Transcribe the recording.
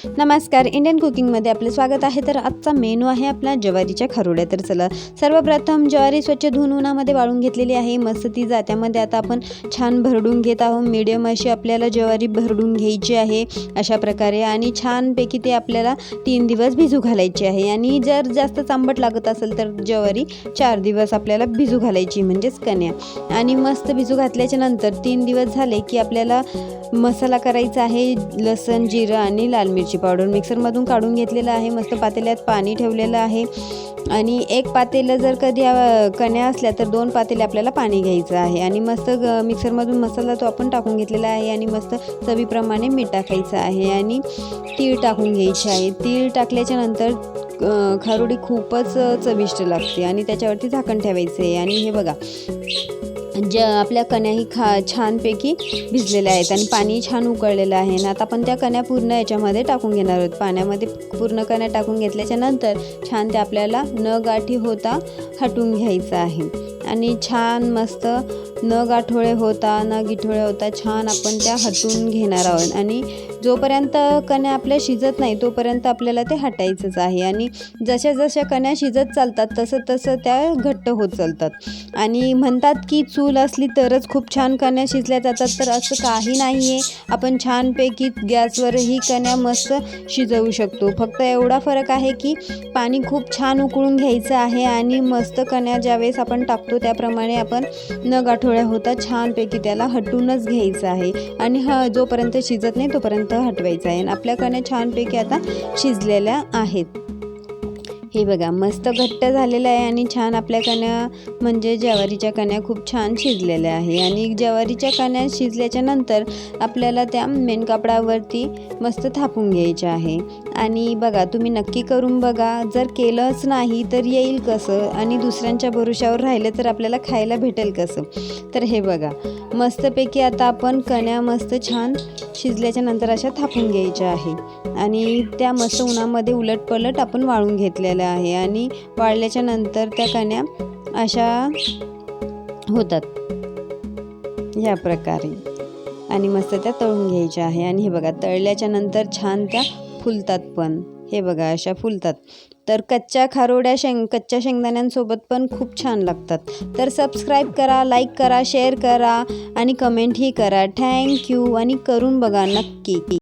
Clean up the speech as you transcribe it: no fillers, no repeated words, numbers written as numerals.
नमस्कार, इंडियन कुकिंगमध्ये आपले स्वागत आहे। तर आजचा मेनू आहे आपला ज्वारीच्या खारोड्या। तर चला, सर्वप्रथम ज्वारी स्वच्छ धुवून उन्हामध्ये वाळून घेतलेली आहे। मस्त ती जात्यामध्ये आता आपण छान भरडून घेत आहोत। मीडियम अशी आपल्याला ज्वारी भरडून घ्यायची आहे अशा प्रकारे, आणि छानपैकी ते आपल्याला 3 दिवस भिजू घालायची आहे। आणि जर जास्त आंबट लागत असेल तर ज्वारी 4 दिवस आपल्याला भिजू घालायची, म्हणजेच कण्या। आणि मस्त भिजू घातल्याच्या नंतर 3 दिवस झाले की आपल्याला मसाला करायचा आहे। लसण, जिरं आणि लाल मिरची पावडर मिक्सरमधून काढून घेतलेलं आहे। मस्त पातेल्यात पाणी ठेवलेलं आहे, आणि एक पातेलं जर कधी कण्या असल्या तर 2 पातेले आपल्याला पाणी घ्यायचं आहे। आणि मस्त मिक्सरमधून मसाला तो आपण टाकून घेतलेला आहे, आणि मस्त चवीप्रमाणे मीठ टाकायचं आहे, आणि तीळ टाकून घ्यायचे आहे। तीळ टाकल्याच्या नंतर खारोडी खूपच चविष्ट लागते, आणि त्याच्यावरती झाकण ठेवायचं आहे। आणि हे बघा, आपल्या कण्याही छानपैकी भिजलेल्या आहेत, आणि पाणी छान उकळलेलं आहे ना। आता आपण त्या कण्या पूर्ण याच्यामध्ये टाकून घेणार आहोत। पाण्यामध्ये पूर्ण कण्या टाकून घेतल्याच्या नंतर छान ते आपल्याला न गाठी होता हटवून घ्यायचं आहे, आणि छान मस्त न गाठोळे होता न गिठोळे होता छान आपण त्या हटवून घेणार आहोत। आणि जोपर्यंत कण्या आपल्या शिजत नाही तोपर्यंत आपल्याला ते हटायचंच आहे। आणि जशा जशा कण्या शिजत चालतात तसं तसं त्या घट्ट होत चालतात। आणि म्हणतात की चूल असली तरच खूप छान कण्या शिजल्या जातात, तर असं काही नाही आहे। आपण छानपैकी गॅसवरही कण्या मस्त शिजवू शकतो। फक्त एवढा फरक आहे की पाणी खूप छान उकळून घ्यायचं आहे, आणि मस्त कण्या ज्यावेळेस आपण टाकतो त्याप्रमाणे आपण न गाठोळ्या होता छानपैकी त्याला हटूनच घ्यायचं आहे। आणि जोपर्यंत शिजत नाही तोपर्यंत हटवायचं आहे। आपल्या कण्या छानपैकी आता शिजलेल्या आहेत। हे बघा, मस्त घट्ट झालेलं आहे, आणि छान आपल्या कण्या म्हणजे ज्वारीच्या कण्या खूप छान शिजलेल्या आहे। आणि ज्वारीच्या कण्या शिजल्याच्या नंतर आपल्याला त्या मेन कापडावरती मस्त थापून घ्यायच्या आहे। आणि बघा, तुम्ही नक्की करून बघा, जर केलंच नाही तर येईल कसं, आणि दुसऱ्यांच्या भरोश्यावर राहिलं तर आपल्याला खायला भेटेल कसं। तर हे बघा, मस्तपैकी आता आपण कण्या मस्त छान शिजल्याच्या नंतर अशा थापून घ्यायच्या आहे, आणि त्या मस्त उन्हामध्ये उलटपलट आपण वाळून घेतलेल्या आहे। आणि वाळल्याच्या नंतर त्या कण्या अशा होतात या प्रकारे, आणि मस्त त्या तळून घ्यायच्या आहे। आणि हे बघा, तळल्याच्या नंतर छान त्या फुलतात पण, हे बघा अशा फुलतात। तर कच्च्या खारोड्या कच्च्या शेंगदाण्यांसोबत पण खूप छान लागतात। तर सबस्क्राईब करा, लाईक करा, शेअर करा, आणि कमेंटही करा। थँक्यू, आणि करून बघा नक्की।